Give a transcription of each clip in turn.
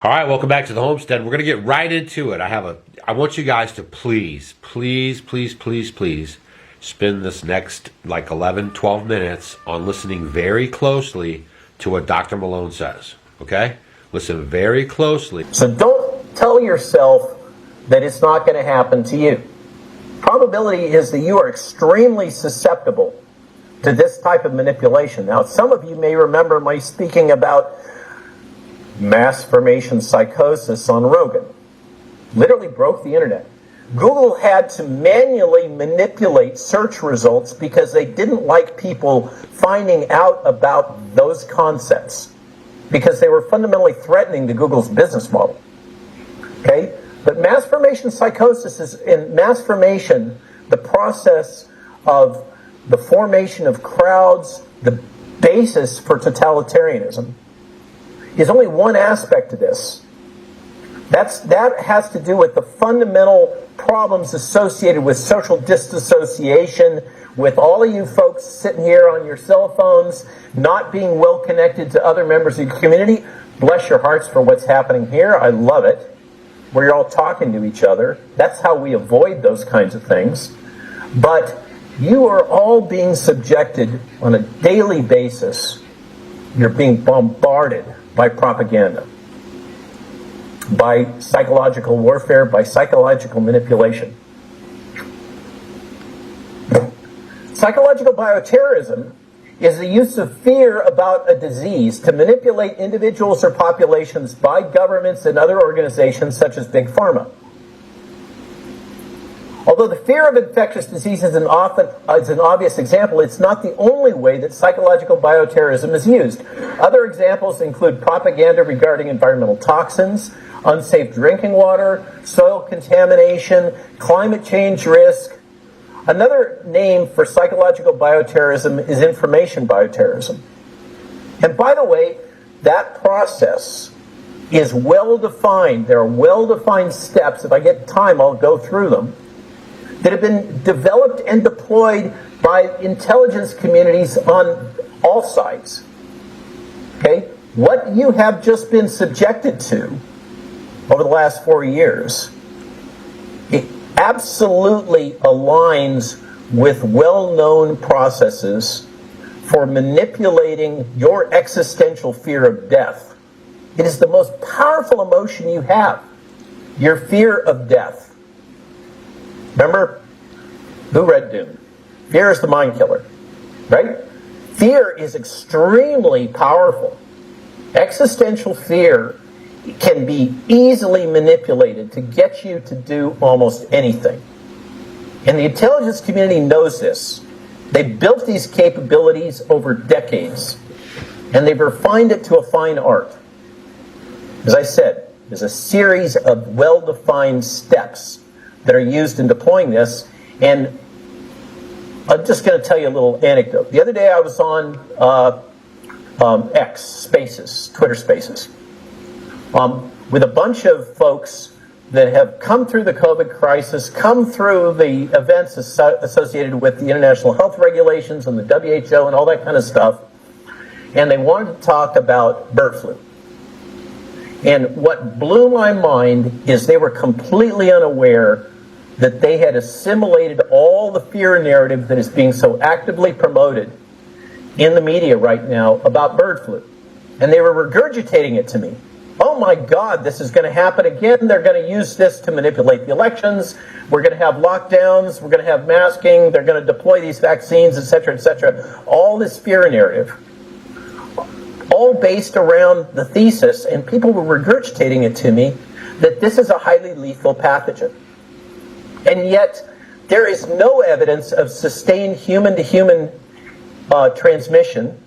All right, welcome back to the homestead. We're going to get right into it. I want you guys to please spend this next like 11, 12 minutes on listening very closely to what Dr. Malone says. Okay? Listen very closely. So don't tell yourself that it's not going to happen to you. Probability is that you are extremely susceptible to this type of manipulation. Now, some of you may remember my speaking about mass formation psychosis on Rogan. Literally broke the internet. Google had to manually manipulate search results because they didn't like people finding out about those concepts, because they were fundamentally threatening to Google's business model. Okay? But mass formation psychosis is, in mass formation, the process of the formation of crowds, the basis for totalitarianism, is only one aspect of this. That has to do with the fundamental problems associated with social disassociation, with all of you folks sitting here on your cell phones, not being well connected to other members of your community. Bless your hearts for what's happening here. I love it. Where you're all talking to each other. That's how we avoid those kinds of things. But you are all being subjected on a daily basis. You're being bombarded by propaganda, by psychological warfare, by psychological manipulation. Psychological bioterrorism is the use of fear about a disease to manipulate individuals or populations by governments and other organizations such as Big Pharma. Although the fear of infectious diseases is an obvious example, it's not the only way that psychological bioterrorism is used. Other examples include propaganda regarding environmental toxins, unsafe drinking water, soil contamination, climate change risk. Another name for psychological bioterrorism is information bioterrorism. And by the way, that process is well defined. There are well-defined steps. If I get time, I'll go through them, that have been developed and deployed by intelligence communities on all sides. Okay? What you have just been subjected to over the last 4 years, it absolutely aligns with well-known processes for manipulating your existential fear of death. It is the most powerful emotion you have, your fear of death. Remember, who read Dune? Fear is the mind killer, right? Fear is extremely powerful. Existential fear can be easily manipulated to get you to do almost anything. And the intelligence community knows this. They've built these capabilities over decades, and they've refined it to a fine art. As I said, there's a series of well-defined steps that are used in deploying this, and I'm just going to tell you a little anecdote. The other day I was on X, Spaces, Twitter Spaces, with a bunch of folks that have come through the COVID crisis, come through the events associated with the international health regulations and the WHO and all that kind of stuff, and they wanted to talk about bird flu. And what blew my mind is they were completely unaware that they had assimilated all the fear narrative that is being so actively promoted in the media right now about bird flu. And they were regurgitating it to me. Oh my God, this is going to happen again. They're going to use this to manipulate the elections. We're going to have lockdowns. We're going to have masking. They're going to deploy these vaccines, etc., etc. All this fear narrative, all based around the thesis, and people were regurgitating it to me, that this is a highly lethal pathogen. And yet, there is no evidence of sustained human-to-human transmission.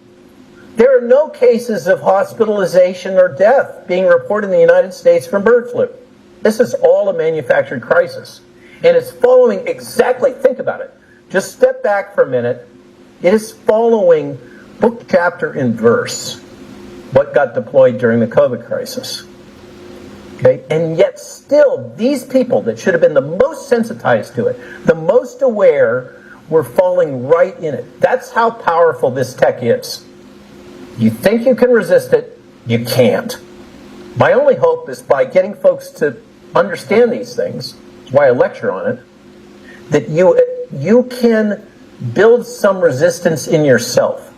There are no cases of hospitalization or death being reported in the United States from bird flu. This is all a manufactured crisis. And it's following exactly, think about it. Just step back for a minute. It is following book, chapter, and verse what got deployed during the COVID crisis. Okay? And yet still, these people that should have been the most sensitized to it, the most aware, were falling right in it. That's how powerful this tech is. You think you can resist it, you can't. My only hope is by getting folks to understand these things, that's why I lecture on it, that you can build some resistance in yourself,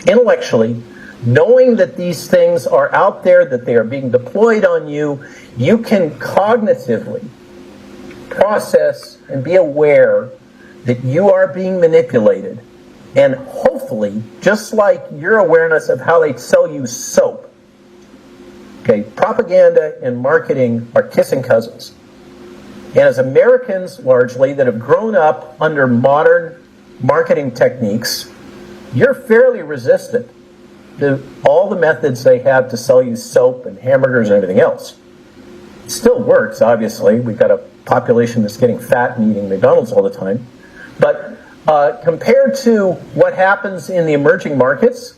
intellectually, knowing that these things are out there, that they are being deployed on you. You can cognitively process and be aware that you are being manipulated. And hopefully, just like your awareness of how they sell you soap, okay, propaganda and marketing are kissing cousins. And as Americans, largely, that have grown up under modern marketing techniques, you're fairly resistant to all the methods they have to sell you soap and hamburgers and everything else. It still works, obviously. We've got a population that's getting fat and eating McDonald's all the time. But compared to what happens in the emerging markets,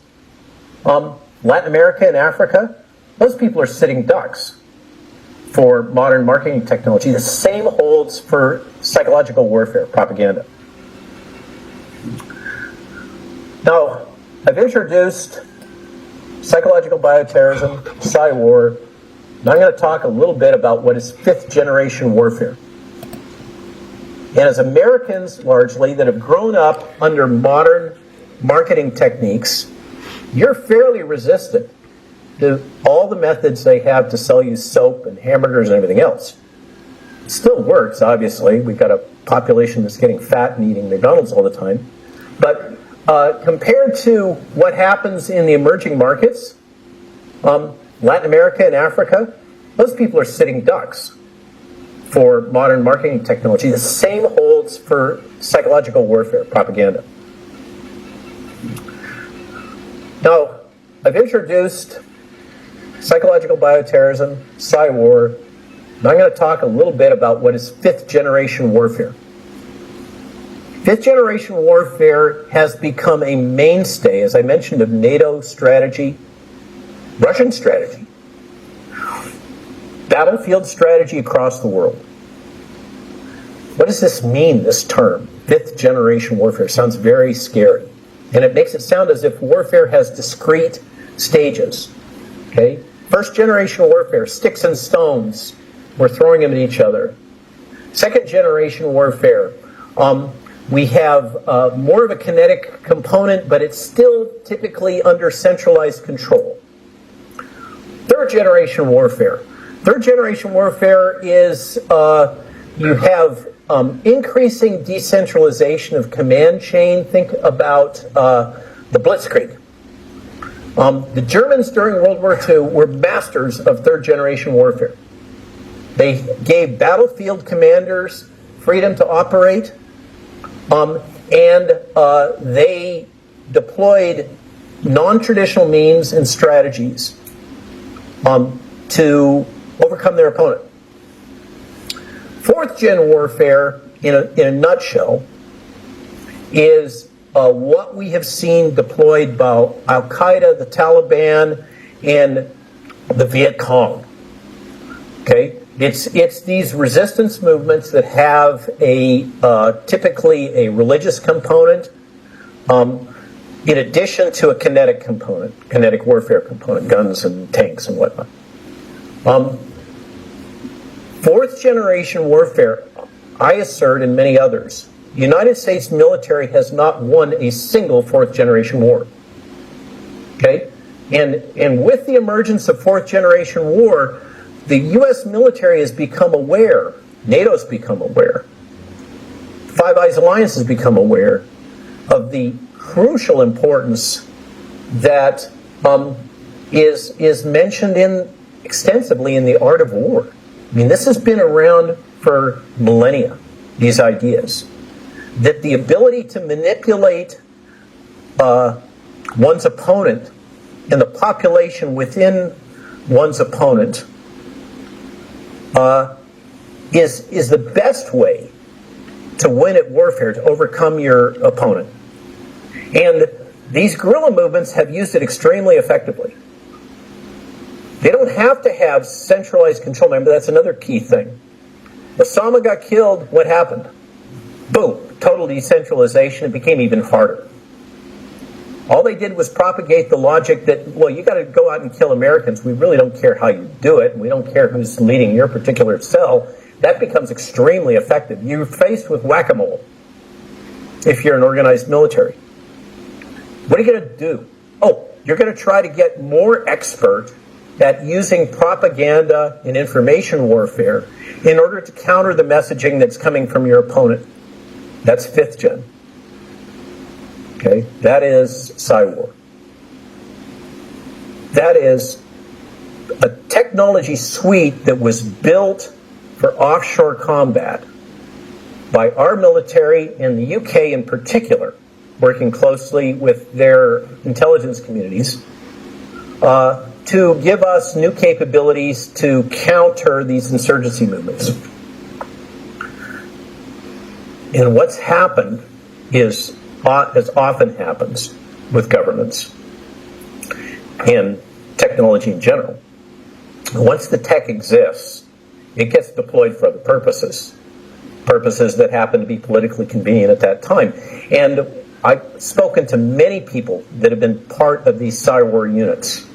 Latin America and Africa, those people are sitting ducks for modern marketing technology. The same holds for psychological warfare, propaganda. Now, I've introduced psychological bioterrorism, psy-war, and I'm going to talk a little bit about what is fifth-generation warfare. And as Americans, largely, that have grown up under modern marketing techniques, you're fairly resistant to all the methods they have to sell you soap and hamburgers and everything else. It still works, obviously. We've got a population that's getting fat and eating McDonald's all the time. But compared to what happens in the emerging markets, Latin America and Africa, those people are sitting ducks for modern marketing technology. The same holds for psychological warfare, propaganda. Now, I've introduced psychological bioterrorism, psy-war, and I'm going to talk a little bit about what is fifth-generation warfare. Fifth-generation warfare has become a mainstay, as I mentioned, of NATO strategy, Russian strategy, battlefield strategy across the world. What does this mean, this term, fifth-generation warfare? It sounds very scary. And it makes it sound as if warfare has discrete stages. Okay? First-generation warfare, sticks and stones. We're throwing them at each other. Second-generation warfare, we have more of a kinetic component, but it's still typically under centralized control. Third-generation warfare. Third-generation warfare is you have increasing decentralization of command chain. Think about the Blitzkrieg. The Germans during World War II were masters of third-generation warfare. They gave battlefield commanders freedom to operate, and they deployed non-traditional means and strategies to overcome their opponent. Fourth-gen warfare, in a nutshell, is what we have seen deployed by Al-Qaeda, the Taliban, and the Viet Cong. Okay, it's these resistance movements that have typically a religious component, in addition to a kinetic component, kinetic warfare component, guns and tanks and whatnot. Fourth generation warfare, I assert, and many others, the United States military has not won a single fourth generation war. Okay? And with the emergence of fourth generation war, the U.S. military has become aware, NATO's become aware, Five Eyes Alliance has become aware of the crucial importance that is mentioned extensively in The Art of War. I mean, this has been around for millennia, these ideas. That the ability to manipulate one's opponent and the population within one's opponent is the best way to win at warfare, to overcome your opponent. And these guerrilla movements have used it extremely effectively. They don't have to have centralized control. Remember, that's another key thing. Osama got killed, what happened? Boom, total decentralization. It became even harder. All they did was propagate the logic that, well, you got to go out and kill Americans. We really don't care how you do it. We don't care who's leading your particular cell. That becomes extremely effective. You're faced with whack-a-mole if you're an organized military. What are you going to do? Oh, you're going to try to get more expert at using propaganda and information warfare in order to counter the messaging that's coming from your opponent. That's 5th gen. Okay, that is PsyWar. That is a technology suite that was built for offshore combat by our military in the UK in particular, working closely with their intelligence communities, to give us new capabilities to counter these insurgency movements. And what's happened is, as often happens with governments and technology in general, once the tech exists, it gets deployed for other purposes that happen to be politically convenient at that time. And I've spoken to many people that have been part of these PsyWar units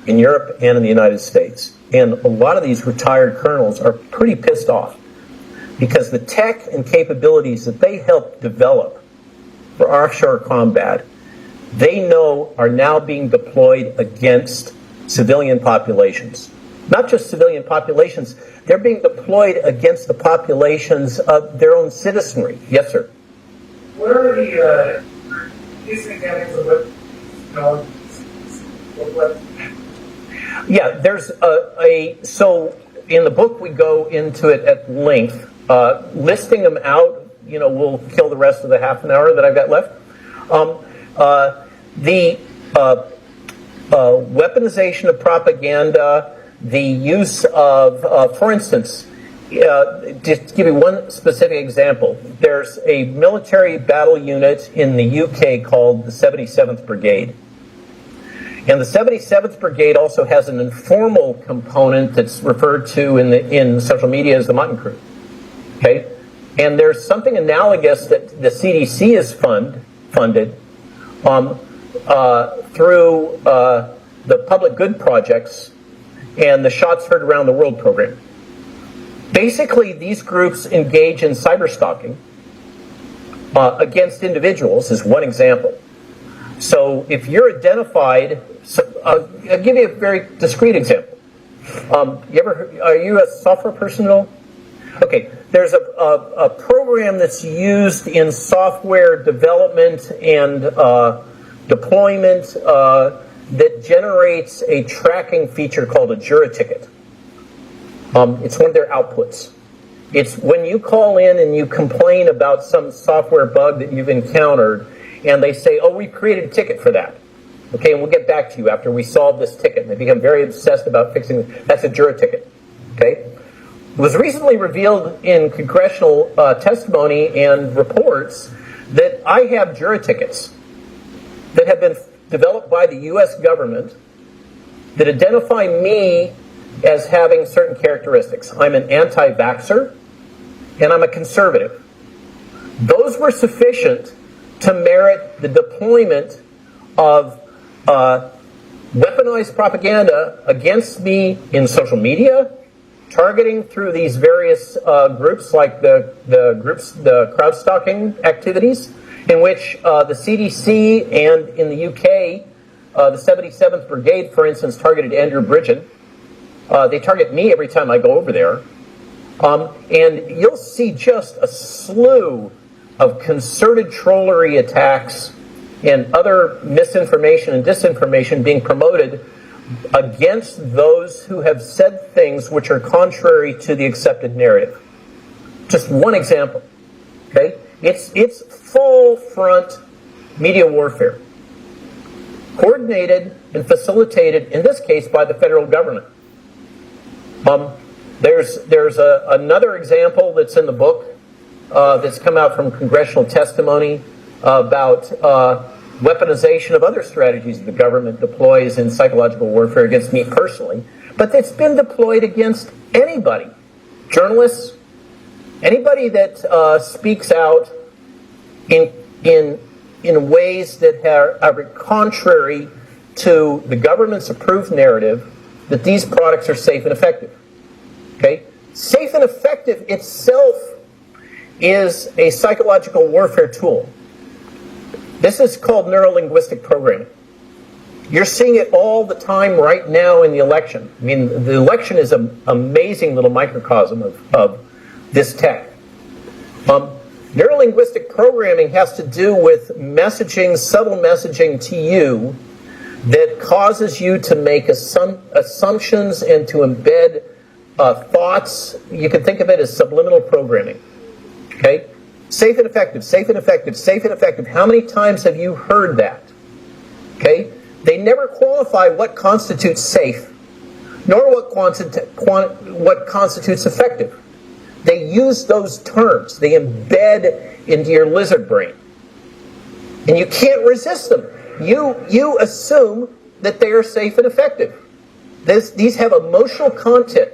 in Europe and in the United States. And a lot of these retired colonels are pretty pissed off because the tech and capabilities that they helped develop for offshore combat, they know are now being deployed against civilian populations. Not just civilian populations, they're being deployed against the populations of their own citizenry. Yes, sir? What are the recent examples of what Yeah, there's so in the book we go into it at length. Listing them out, will kill the rest of the half an hour that I've got left. The weaponization of propaganda, the use of, for instance, just to give you one specific example, there's a military battle unit in the UK called the 77th Brigade. And the 77th Brigade also has an informal component that's referred to in social media as the Mutton Crew. Okay? And there's something analogous that the CDC has funded through the Public Good Projects and the Shots Heard Around the World program. Basically, these groups engage in cyberstalking against individuals, is one example. So if you're identified, I'll give you a very discrete example. Are you a software person at all? Okay, there's a program that's used in software development and deployment that generates a tracking feature called a Jura ticket. It's one of their outputs. It's when you call in and you complain about some software bug that you've encountered, and they say, oh, we created a ticket for that. Okay, and we'll get back to you after we solve this ticket. And they become very obsessed about fixing it. That's a Jura ticket. Okay? It was recently revealed in congressional testimony and reports that I have Jura tickets that have been developed by the U.S. government that identify me as having certain characteristics. I'm an anti-vaxxer, and I'm a conservative. Those were sufficient to merit the deployment of weaponized propaganda against me in social media, targeting through these various groups like the crowd stalking activities, in which the CDC and in the UK, the 77th Brigade, for instance, targeted Andrew Bridgen. They target me every time I go over there. And you'll see just a slew of concerted trollery attacks and other misinformation and disinformation being promoted against those who have said things which are contrary to the accepted narrative. Just one example. Okay? It's full front media warfare. Coordinated and facilitated, in this case, by the federal government. There's another example that's in the book that's come out from congressional testimony about weaponization of other strategies the government deploys in psychological warfare against me personally, but it's been deployed against anybody, journalists, anybody that speaks out in in ways that are contrary to the government's approved narrative that these products are safe and effective. Okay? Safe and effective itself is a psychological warfare tool. This is called neurolinguistic programming. You're seeing it all the time right now in the election. I mean, the election is an amazing little microcosm of this tech. Neurolinguistic programming has to do with messaging, subtle messaging to you that causes you to make assumptions and to embed thoughts. You can think of it as subliminal programming. Okay? Safe and effective, safe and effective, safe and effective. How many times have you heard that? Okay? They never qualify what constitutes safe, nor what constitutes effective. They use those terms. They embed into your lizard brain. And you can't resist them. You assume that they are safe and effective. These have emotional content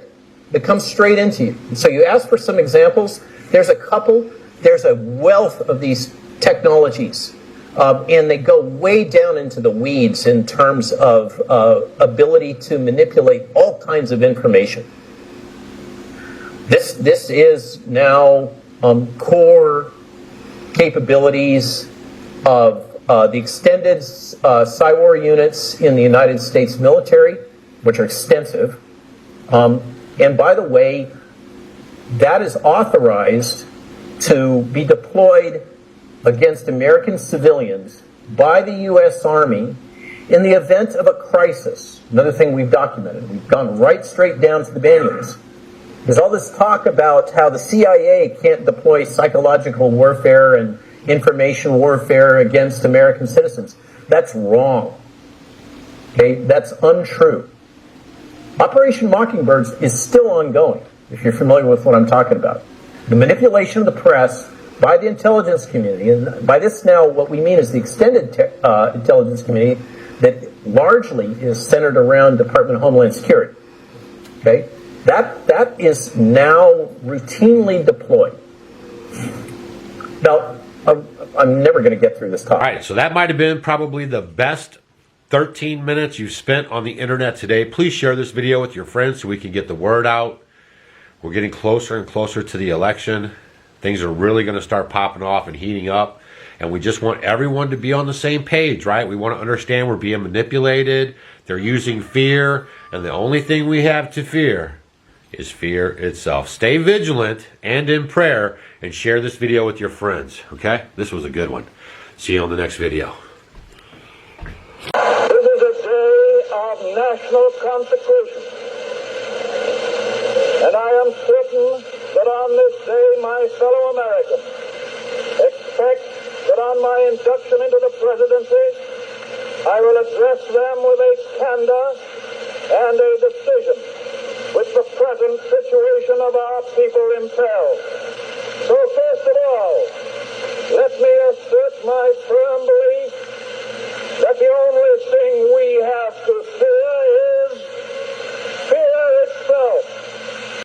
that comes straight into you. And so you ask for some examples. There's a couple. There's a wealth of these technologies. And they go way down into the weeds in terms of ability to manipulate all kinds of information. This is now core capabilities of the extended PSYWAR units in the United States military, which are extensive. And by the way, that is authorized to be deployed against American civilians by the U.S. Army in the event of a crisis. Another thing we've documented. We've gone right straight down to the manuals. There's all this talk about how the CIA can't deploy psychological warfare and information warfare against American citizens. That's wrong. Okay, that's untrue. Operation Mockingbird is still ongoing, if you're familiar with what I'm talking about. The manipulation of the press by the intelligence community, and by this now what we mean is the extended intelligence community that largely is centered around Department of Homeland Security. Okay? That is now routinely deployed. Now, I'm never going to get through this topic. All right, so that might have been probably the best 13 minutes you've spent on the internet today. Please share this video with your friends so we can get the word out. We're getting closer and closer to the election. Things are really going to start popping off and heating up. And we just want everyone to be on the same page, right? We want to understand we're being manipulated. They're using fear. And the only thing we have to fear is fear itself. Stay vigilant and in prayer and share this video with your friends, okay? This was a good one. See you on the next video. This is a day of national consecration. And I am certain that on this day my fellow Americans expect that on my induction into the presidency I will address them with a candor and a decision which the present situation of our people impels. So first of all, let me assert my firm